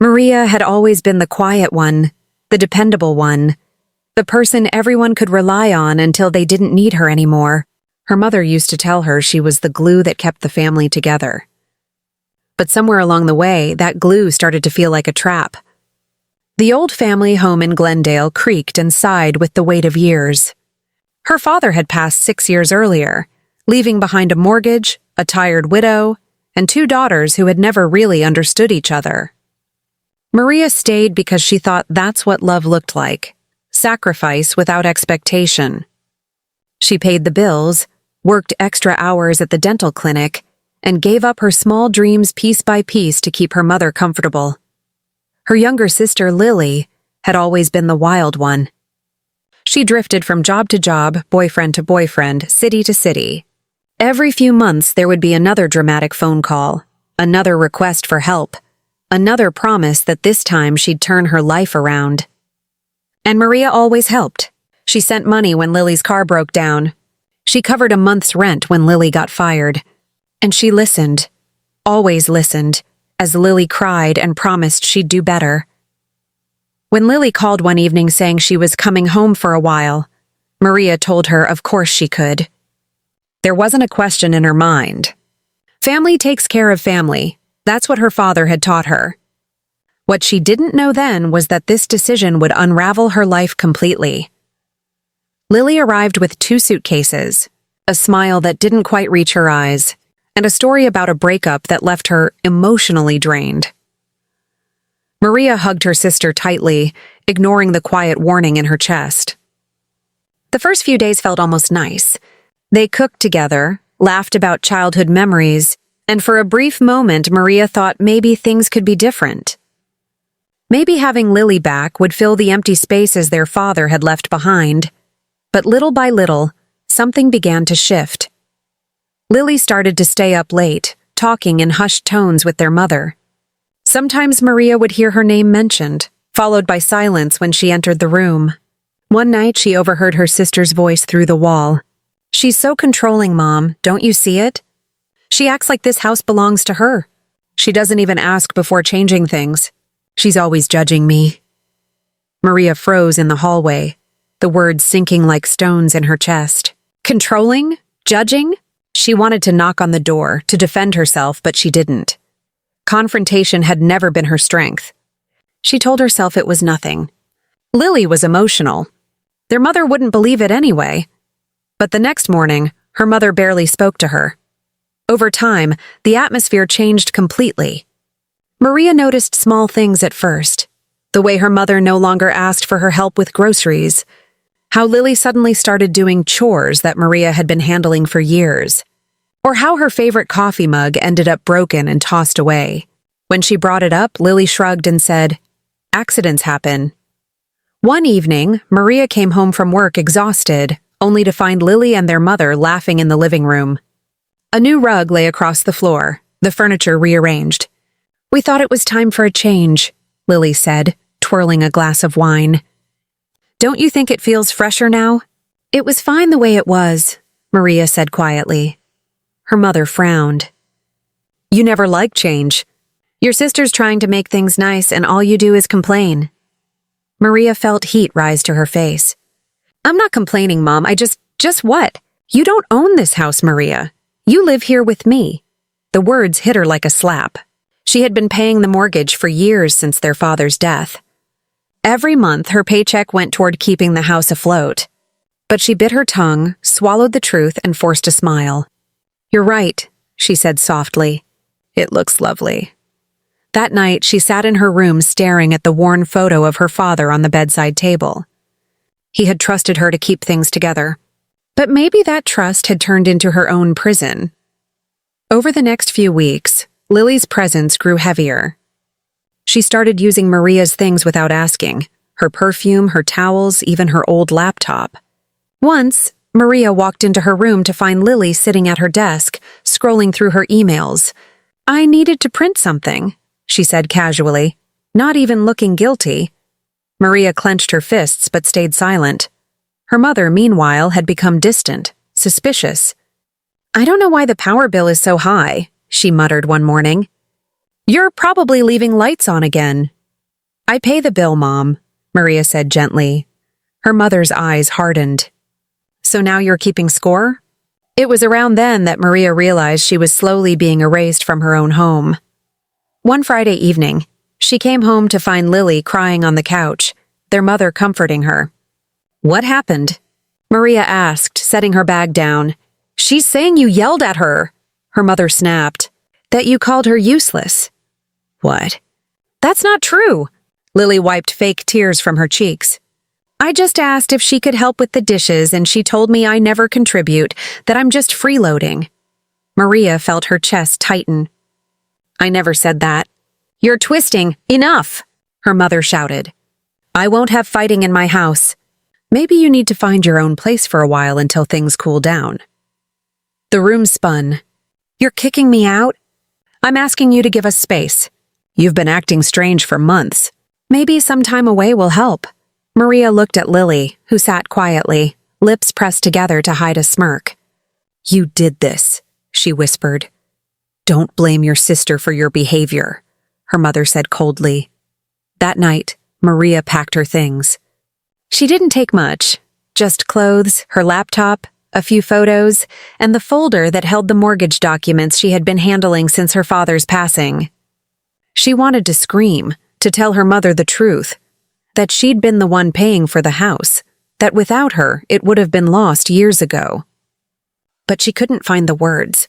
Maria had always been the quiet one, the dependable one, the person everyone could rely on until they didn't need her anymore. Her mother used to tell her she was the glue that kept the family together. But somewhere along the way, that glue started to feel like a trap. The old family home in Glendale creaked and sighed with the weight of years. Her father had passed 6 years earlier, leaving behind a mortgage, a tired widow, and 2 daughters who had never really understood each other. Maria stayed because she thought that's what love looked like, sacrifice without expectation. She paid the bills, worked extra hours at the dental clinic, and gave up her small dreams piece by piece to keep her mother comfortable. Her younger sister, Lily, had always been the wild one. She drifted from job to job, boyfriend to boyfriend, city to city. Every few months there would be another dramatic phone call, another request for help, another promise that this time she'd turn her life around. And Maria always helped. She sent money when Lily's car broke down. She covered a month's rent when Lily got fired. And she listened, always listened, as Lily cried and promised she'd do better. When Lily called one evening saying she was coming home for a while, Maria told her of course she could. There wasn't a question in her mind. Family takes care of family. That's what her father had taught her. What she didn't know then was that this decision would unravel her life completely. Lily arrived with 2 suitcases, a smile that didn't quite reach her eyes, and a story about a breakup that left her emotionally drained. Maria hugged her sister tightly, ignoring the quiet warning in her chest. The first few days felt almost nice. They cooked together, laughed about childhood memories, and for a brief moment Maria thought maybe things could be different. Maybe having Lily back would fill the empty spaces their father had left behind. But little by little, something began to shift. Lily started to stay up late, talking in hushed tones with their mother. Sometimes Maria would hear her name mentioned, followed by silence when she entered the room. One night she overheard her sister's voice through the wall. "She's so controlling, Mom, don't you see it? She acts like this house belongs to her. She doesn't even ask before changing things. She's always judging me." Maria froze in the hallway, the words sinking like stones in her chest. Controlling? Judging? She wanted to knock on the door, to defend herself, but she didn't. Confrontation had never been her strength. She told herself it was nothing. Lily was emotional. Their mother wouldn't believe it anyway. But the next morning, her mother barely spoke to her. Over time, the atmosphere changed completely. Maria noticed small things at first. The way her mother no longer asked for her help with groceries. How Lily suddenly started doing chores that Maria had been handling for years. Or how her favorite coffee mug ended up broken and tossed away. When she brought it up, Lily shrugged and said, "Accidents happen." One evening, Maria came home from work exhausted, only to find Lily and their mother laughing in the living room. A new rug lay across the floor, the furniture rearranged. "We thought it was time for a change," Lily said, twirling a glass of wine. "Don't you think it feels fresher now?" "It was fine the way it was," Maria said quietly. Her mother frowned. "You never liked change. Your sister's trying to make things nice and all you do is complain." Maria felt heat rise to her face. "I'm not complaining, Mom. Just what? You don't own this house, Maria. You live here with me." The words hit her like a slap. She had been paying the mortgage for years since their father's death. Every month, her paycheck went toward keeping the house afloat. But she bit her tongue, swallowed the truth, and forced a smile. "You're right," she said softly. "It looks lovely." That night, she sat in her room staring at the worn photo of her father on the bedside table. He had trusted her to keep things together. But maybe that trust had turned into her own prison. Over the next few weeks, Lily's presence grew heavier. She started using Maria's things without asking, her perfume, her towels, even her old laptop. Once, Maria walked into her room to find Lily sitting at her desk, scrolling through her emails. "I needed to print something," she said casually, not even looking guilty. Maria clenched her fists but stayed silent. Her mother, meanwhile, had become distant, suspicious. "I don't know why the power bill is so high," she muttered one morning. "You're probably leaving lights on again," I pay the bill, Mom, Maria said gently. Her mother's eyes hardened. So now you're keeping score? It was around then that Maria realized she was slowly being erased from her own home. One Friday evening, she came home to find Lily crying on the couch, their mother comforting her. What happened? Maria asked, setting her bag down. She's saying you yelled at her, her mother snapped. That you called her useless. What? That's not true. Lily wiped fake tears from her cheeks. I just asked if she could help with the dishes and she told me I never contribute, that I'm just freeloading. Maria felt her chest tighten. I never said that. You're twisting. Enough, her mother shouted. I won't have fighting in my house. Maybe you need to find your own place for a while until things cool down. The room spun. You're kicking me out? I'm asking you to give us space. You've been acting strange for months. Maybe some time away will help. Maria looked at Lily, who sat quietly, lips pressed together to hide a smirk. You did this, she whispered. Don't blame your sister for your behavior, her mother said coldly. That night, Maria packed her things. She didn't take much, just clothes, her laptop, a few photos, and the folder that held the mortgage documents she had been handling since her father's passing. She wanted to scream, to tell her mother the truth, that she'd been the one paying for the house, that without her it would have been lost years ago. But she couldn't find the words.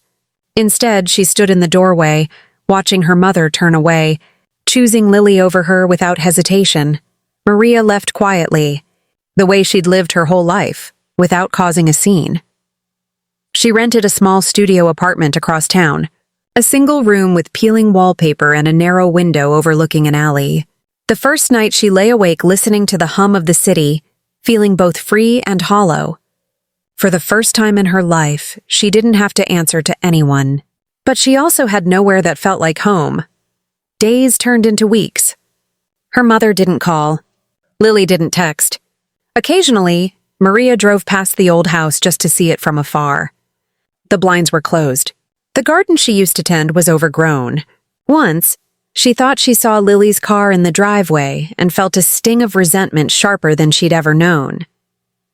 Instead, she stood in the doorway, watching her mother turn away, choosing Lily over her without hesitation. Maria left quietly, the way she'd lived her whole life, without causing a scene. She rented a small studio apartment across town, a single room with peeling wallpaper and a narrow window overlooking an alley. The first night she lay awake listening to the hum of the city, feeling both free and hollow. For the first time in her life, she didn't have to answer to anyone. But she also had nowhere that felt like home. Days turned into weeks. Her mother didn't call. Lily didn't text. Occasionally, Maria drove past the old house just to see it from afar. The blinds were closed. The garden she used to tend was overgrown. Once, she thought she saw Lily's car in the driveway and felt a sting of resentment sharper than she'd ever known.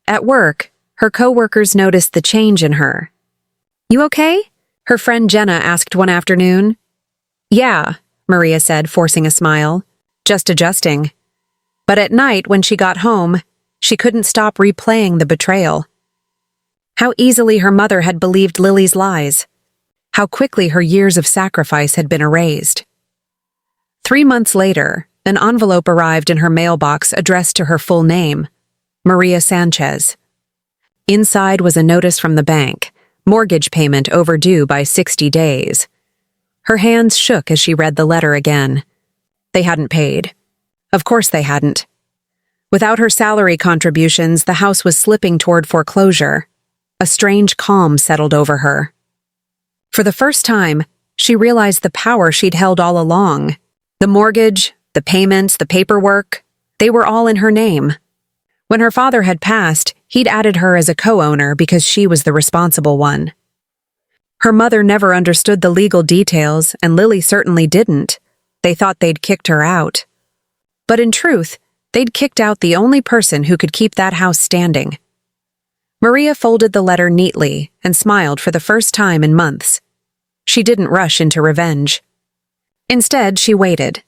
At work, her coworkers noticed the change in her. You okay? Her friend Jenna asked one afternoon. Yeah, Maria said, forcing a smile. Just adjusting. But at night, when she got home, she couldn't stop replaying the betrayal. How easily her mother had believed Lily's lies. How quickly her years of sacrifice had been erased. 3 months later, an envelope arrived in her mailbox addressed to her full name, Maria Sanchez. Inside was a notice from the bank, mortgage payment overdue by 60 days. Her hands shook as she read the letter again. They hadn't paid. Of course they hadn't. Without her salary contributions, the house was slipping toward foreclosure. A strange calm settled over her. For the first time, she realized the power she'd held all along. The mortgage, the payments, the paperwork, they were all in her name. When her father had passed, he'd added her as a co-owner because she was the responsible one. Her mother never understood the legal details, and Lily certainly didn't. They thought they'd kicked her out. But in truth, they'd kicked out the only person who could keep that house standing. Maria folded the letter neatly and smiled for the first time in months. She didn't rush into revenge. Instead, she waited.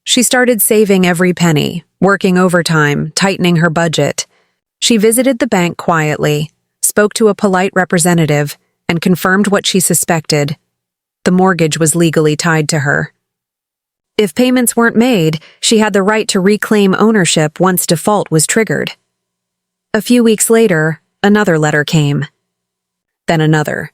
She started saving every penny, working overtime, tightening her budget. She visited the bank quietly, spoke to a polite representative, and confirmed what she suspected. The mortgage was legally tied to her. If payments weren't made, she had the right to reclaim ownership once default was triggered. A few weeks later, another letter came. Then another.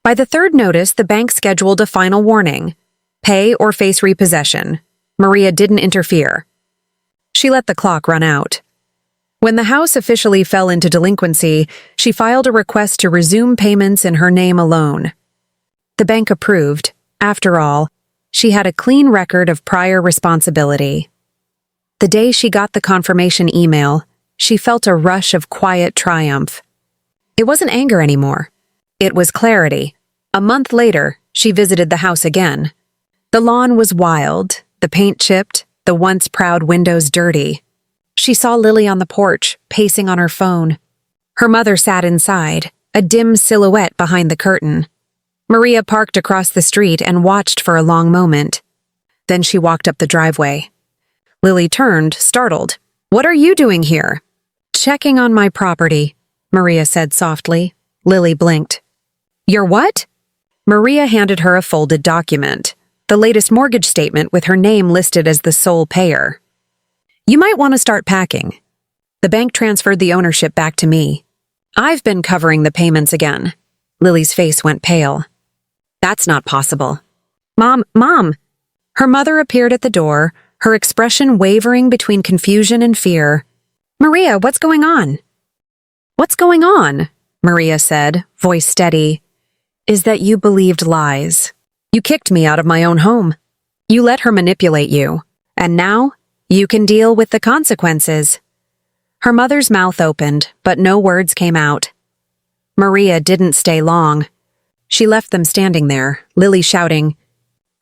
By the third notice, the bank scheduled a final warning. Pay or face repossession. Maria didn't interfere. She let the clock run out. When the house officially fell into delinquency, she filed a request to resume payments in her name alone. The bank approved. After all, she had a clean record of prior responsibility. The day she got the confirmation email, she felt a rush of quiet triumph. It wasn't anger anymore. It was clarity. A month later, she visited the house again. The lawn was wild, the paint chipped, the once proud windows dirty. She saw Lily on the porch, pacing on her phone. Her mother sat inside, a dim silhouette behind the curtain. Maria parked across the street and watched for a long moment. Then she walked up the driveway. Lily turned, startled. "What are you doing here?" "Checking on my property," Maria said softly. Lily blinked. "Your what?" Maria handed her a folded document, the latest mortgage statement with her name listed as the sole payer. "You might want to start packing." The bank transferred the ownership back to me. "I've been covering the payments again." Lily's face went pale. "That's not possible." Mom! Her mother appeared at the door, her expression wavering between confusion and fear. "Maria, what's going on?" "What's going on?" Maria said, voice steady. "Is that you believed lies. You kicked me out of my own home. You let her manipulate you. And now, you can deal with the consequences." Her mother's mouth opened, but no words came out. Maria didn't stay long. She left them standing there, Lily shouting,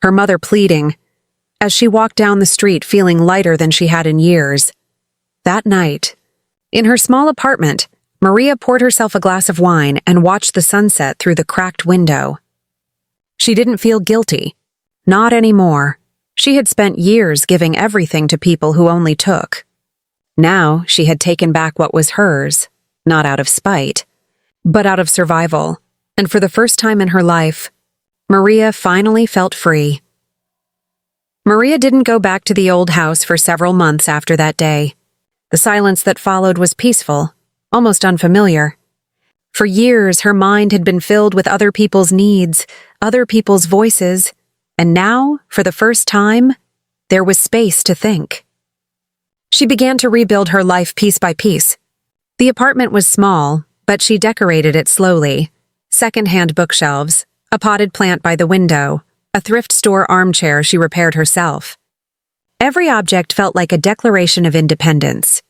her mother pleading, as she walked down the street feeling lighter than she had in years. That night, in her small apartment, Maria poured herself a glass of wine and watched the sunset through the cracked window. She didn't feel guilty. Not anymore. She had spent years giving everything to people who only took. Now she had taken back what was hers, not out of spite, but out of survival, and for the first time in her life, Maria finally felt free. Maria didn't go back to the old house for several months after that day. The silence that followed was peaceful, almost unfamiliar. For years, her mind had been filled with other people's needs, other people's voices, and now, for the first time, there was space to think. She began to rebuild her life piece by piece. The apartment was small, but she decorated it slowly. Second-hand bookshelves, a potted plant by the window, a thrift store armchair she repaired herself. Every object felt like a declaration of independence.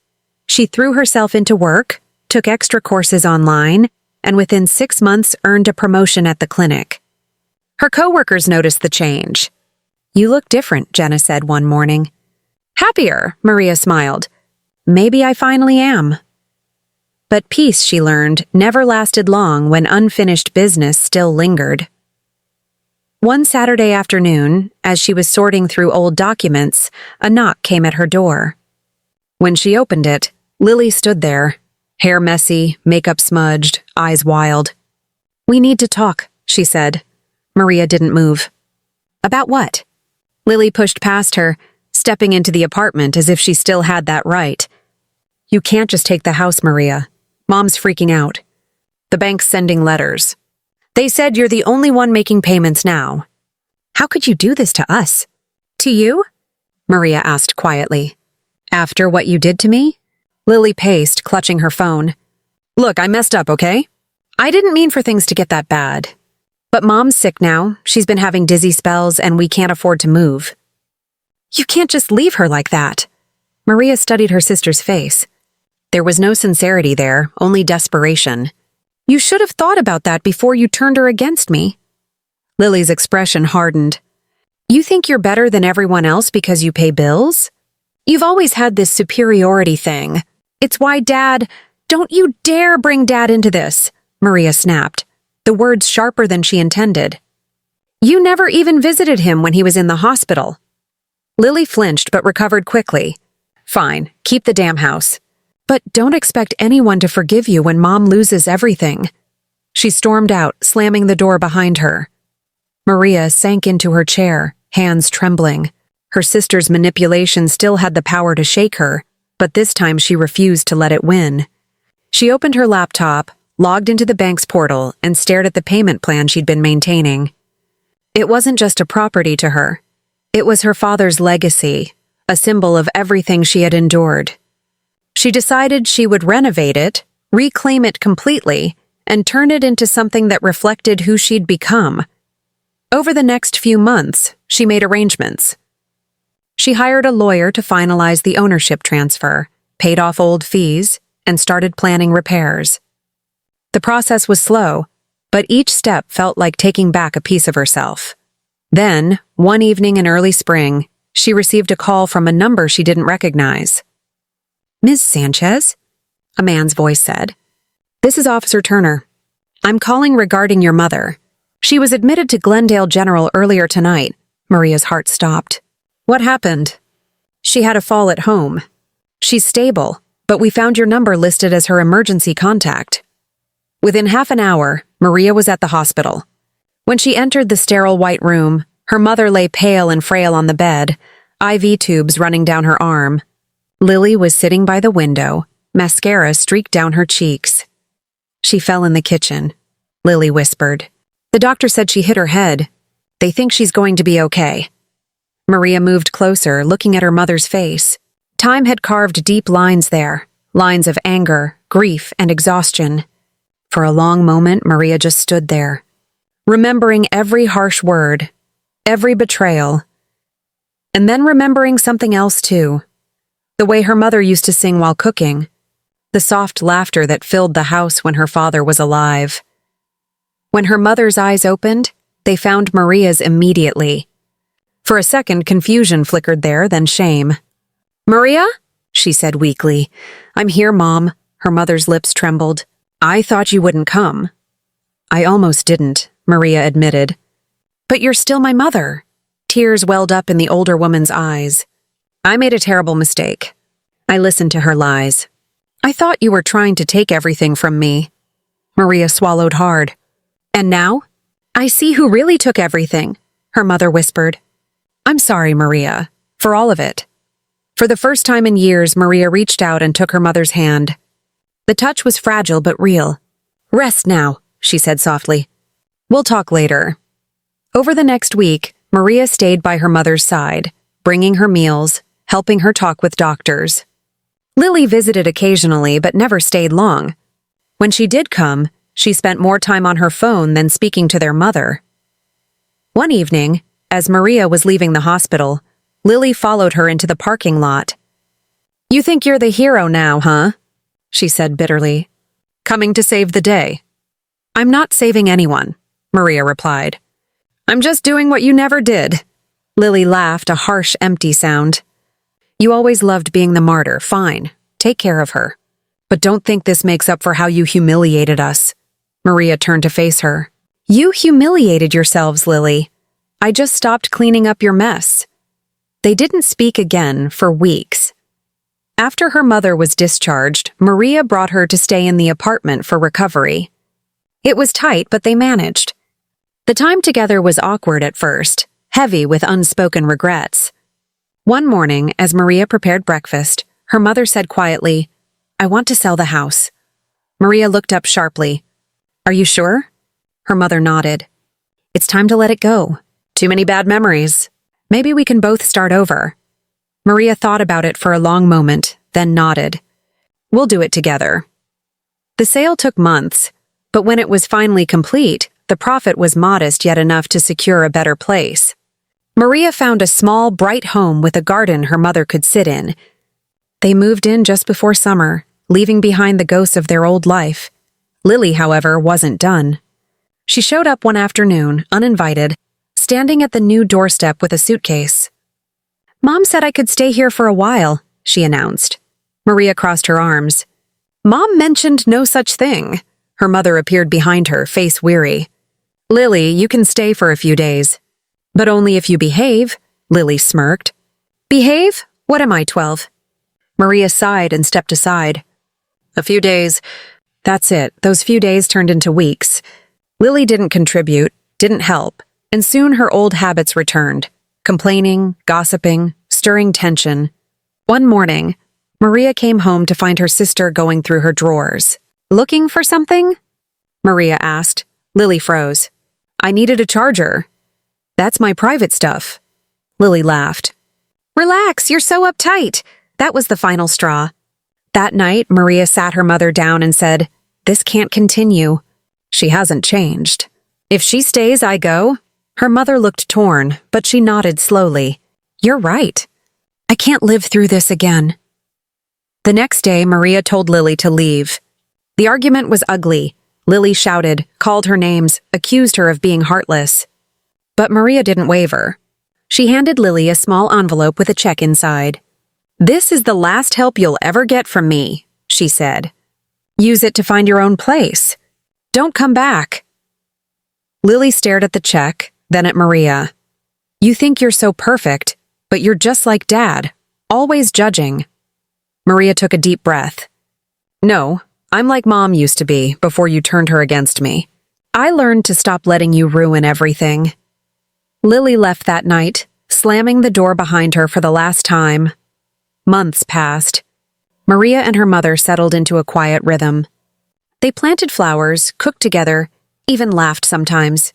She threw herself into work, took extra courses online, and within 6 months earned a promotion at the clinic. Her coworkers noticed the change. "You look different," Jenna said one morning. "Happier," Maria smiled. "Maybe I finally am." But peace, she learned, never lasted long when unfinished business still lingered. One Saturday afternoon, as she was sorting through old documents, a knock came at her door. When she opened it, Lily stood there, hair messy, makeup smudged, eyes wild. "We need to talk," she said. Maria didn't move. "About what?" Lily pushed past her, stepping into the apartment as if she still had that right. "You can't just take the house, Maria. Mom's freaking out. The bank's sending letters. They said you're the only one making payments now." "How could you do this to us?" "To you?" Maria asked quietly. "After what you did to me?" Lily paced, clutching her phone. "Look, I messed up, okay? I didn't mean for things to get that bad. But Mom's sick now, she's been having dizzy spells, and we can't afford to move." "You can't just leave her like that." Maria studied her sister's face. There was no sincerity there, only desperation. "You should have thought about that before you turned her against me." Lily's expression hardened. "You think you're better than everyone else because you pay bills? You've always had this superiority thing. It's why Dad— Don't you dare bring Dad into this," Maria snapped, the words sharper than she intended. "You never even visited him when he was in the hospital." Lily flinched but recovered quickly. "Fine, keep the damn house. But don't expect anyone to forgive you when Mom loses everything." She stormed out, slamming the door behind her. Maria sank into her chair, hands trembling. Her sister's manipulation still had the power to shake her, but this time she refused to let it win. She opened her laptop, logged into the bank's portal, and stared at the payment plan she'd been maintaining. It wasn't just a property to her. It was her father's legacy, a symbol of everything she had endured. She decided she would renovate it, reclaim it completely, and turn it into something that reflected who she'd become. Over the next few months, she made arrangements. She hired a lawyer to finalize the ownership transfer, paid off old fees, and started planning repairs. The process was slow, but each step felt like taking back a piece of herself. Then, one evening in early spring, She received a call from a number she didn't recognize. "Ms. Sanchez?" a man's voice said. "This is Officer Turner. I'm calling regarding your mother. She was admitted to Glendale General earlier tonight." Maria's heart stopped. "What happened?" "She had a fall at home. She's stable, but we found your number listed as her emergency contact." Within half an hour, Maria was at the hospital. When she entered the sterile white room, her mother lay pale and frail on the bed, IV tubes running down her arm. Lily was sitting by the window, mascara streaked down her cheeks. "She fell in the kitchen," Lily whispered. "The doctor said she hit her head. They think she's going to be okay." Maria moved closer, looking at her mother's face. Time had carved deep lines there, lines of anger, grief, and exhaustion. For a long moment, Maria just stood there, remembering every harsh word, every betrayal, and then remembering something else too. The way her mother used to sing while cooking, the soft laughter that filled the house when her father was alive. When her mother's eyes opened, they found Maria's immediately. For a second, confusion flickered there, then shame. "Maria?" she said weakly. "I'm here, Mom." Her mother's lips trembled. "I thought you wouldn't come." "I almost didn't," Maria admitted. "But you're still my mother." Tears welled up in the older woman's eyes. "I made a terrible mistake. I listened to her lies. I thought you were trying to take everything from me." Maria swallowed hard. "And now? I see who really took everything," her mother whispered. "I'm sorry, Maria, for all of it." For the first time in years, Maria reached out and took her mother's hand. The touch was fragile but real. "Rest now," she said softly. "We'll talk later." Over the next week, Maria stayed by her mother's side, bringing her meals, helping her talk with doctors. Lily visited occasionally but never stayed long. When she did come, she spent more time on her phone than speaking to their mother. One evening, as Maria was leaving the hospital, Lily followed her into the parking lot. "You think you're the hero now, huh?" she said bitterly. "Coming to save the day." "I'm not saving anyone," Maria replied. "I'm just doing what you never did." Lily laughed, a harsh, empty sound. "You always loved being the martyr. Fine. Take care of her. But don't think this makes up for how you humiliated us." Maria turned to face her. "You humiliated yourselves, Lily. I just stopped cleaning up your mess." They didn't speak again for weeks. After her mother was discharged, Maria brought her to stay in the apartment for recovery. It was tight, but they managed. The time together was awkward at first, heavy with unspoken regrets. One morning, as Maria prepared breakfast, her mother said quietly, "I want to sell the house." Maria looked up sharply. "Are you sure?" Her mother nodded. "It's time to let it go. Too many bad memories. Maybe we can both start over." Maria thought about it for a long moment, then nodded. "We'll do it together." The sale took months, but when it was finally complete, the profit was modest yet enough to secure a better place. Maria found a small, bright home with a garden her mother could sit in. They moved in just before summer, leaving behind the ghosts of their old life. Lily, however, wasn't done. She showed up one afternoon, uninvited, standing at the new doorstep with a suitcase. "Mom said I could stay here for a while," she announced. Maria crossed her arms. "Mom mentioned no such thing." Her mother appeared behind her, face weary. "Lily, you can stay for a few days." "But only if you behave," Lily smirked. "Behave? What am I, 12? Maria sighed and stepped aside. "A few days." That's it. Those few days turned into weeks. Lily didn't contribute, didn't help, and soon her old habits returned. Complaining, gossiping, stirring tension. One morning, Maria came home to find her sister going through her drawers. "Looking for something?" Maria asked. Lily froze. "I needed a charger." "That's my private stuff." Lily laughed. "Relax, you're so uptight." That was the final straw. That night, Maria sat her mother down and said, "This can't continue. She hasn't changed. If she stays, I go." Her mother looked torn, but she nodded slowly. "You're right. I can't live through this again." The next day, Maria told Lily to leave. The argument was ugly. Lily shouted, called her names, accused her of being heartless. But Maria didn't waver. She handed Lily a small envelope with a check inside. "This is the last help you'll ever get from me," she said. "Use it to find your own place. Don't come back." Lily stared at the check, then at Maria. "You think you're so perfect, but you're just like Dad, always judging." Maria took a deep breath. "No, I'm like Mom used to be before you turned her against me. I learned to stop letting you ruin everything." Lily left that night, slamming the door behind her for the last time. Months passed. Maria and her mother settled into a quiet rhythm. They planted flowers, cooked together, even laughed sometimes.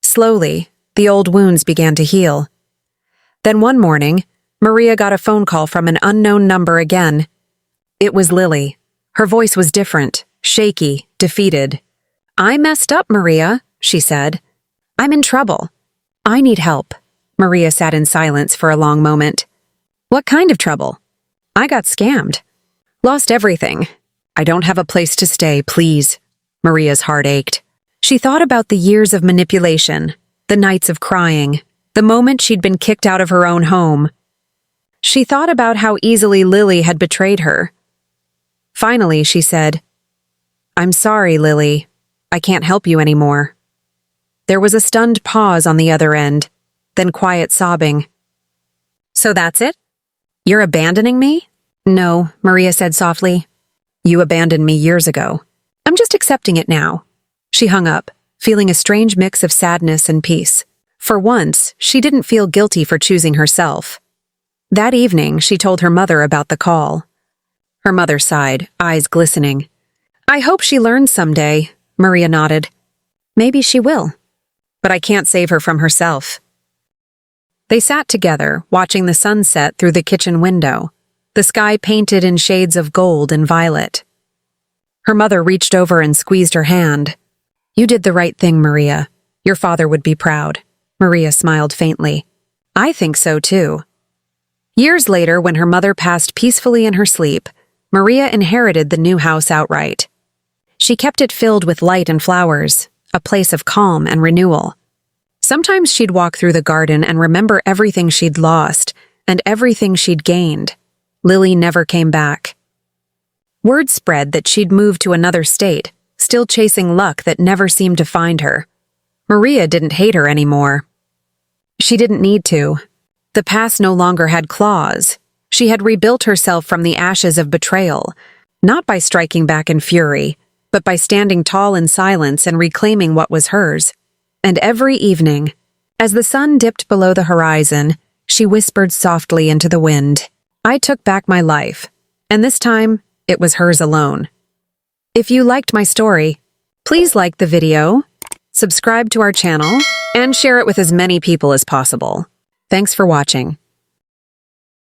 Slowly, the old wounds began to heal. Then one morning, Maria got a phone call from an unknown number again. It was Lily. Her voice was different, shaky, defeated. "I messed up, Maria," she said. "I'm in trouble. I need help." Maria sat in silence for a long moment. "What kind of trouble?" "I got scammed. Lost everything. I don't have a place to stay, please." Maria's heart ached. She thought about the years of manipulation, the nights of crying, the moment she'd been kicked out of her own home. She thought about how easily Lily had betrayed her. Finally, she said, "I'm sorry, Lily. I can't help you anymore." There was a stunned pause on the other end, then quiet sobbing. "So that's it? You're abandoning me?" "No," Maria said softly. "You abandoned me years ago. I'm just accepting it now." She hung up, feeling a strange mix of sadness and peace. For once, she didn't feel guilty for choosing herself. That evening, she told her mother about the call. Her mother sighed, eyes glistening. "I hope she learns someday," Maria nodded. "Maybe she will. But I can't save her from herself." They sat together, watching the sun set through the kitchen window, the sky painted in shades of gold and violet. Her mother reached over and squeezed her hand. "You did the right thing, Maria. Your father would be proud." Maria smiled faintly. "I think so, too." Years later, when her mother passed peacefully in her sleep, Maria inherited the new house outright. She kept it filled with light and flowers, a place of calm and renewal. Sometimes she'd walk through the garden and remember everything she'd lost and everything she'd gained. Lily never came back. Word spread that she'd moved to another state, still chasing luck that never seemed to find her. Maria didn't hate her anymore. She didn't need to. The past no longer had claws. She had rebuilt herself from the ashes of betrayal, not by striking back in fury, but by standing tall in silence and reclaiming what was hers. And every evening, as the sun dipped below the horizon, she whispered softly into the wind, "I took back my life, and this time, it was hers alone." If you liked my story, please like the video, subscribe to our channel, and share it with as many people as possible. Thanks for watching.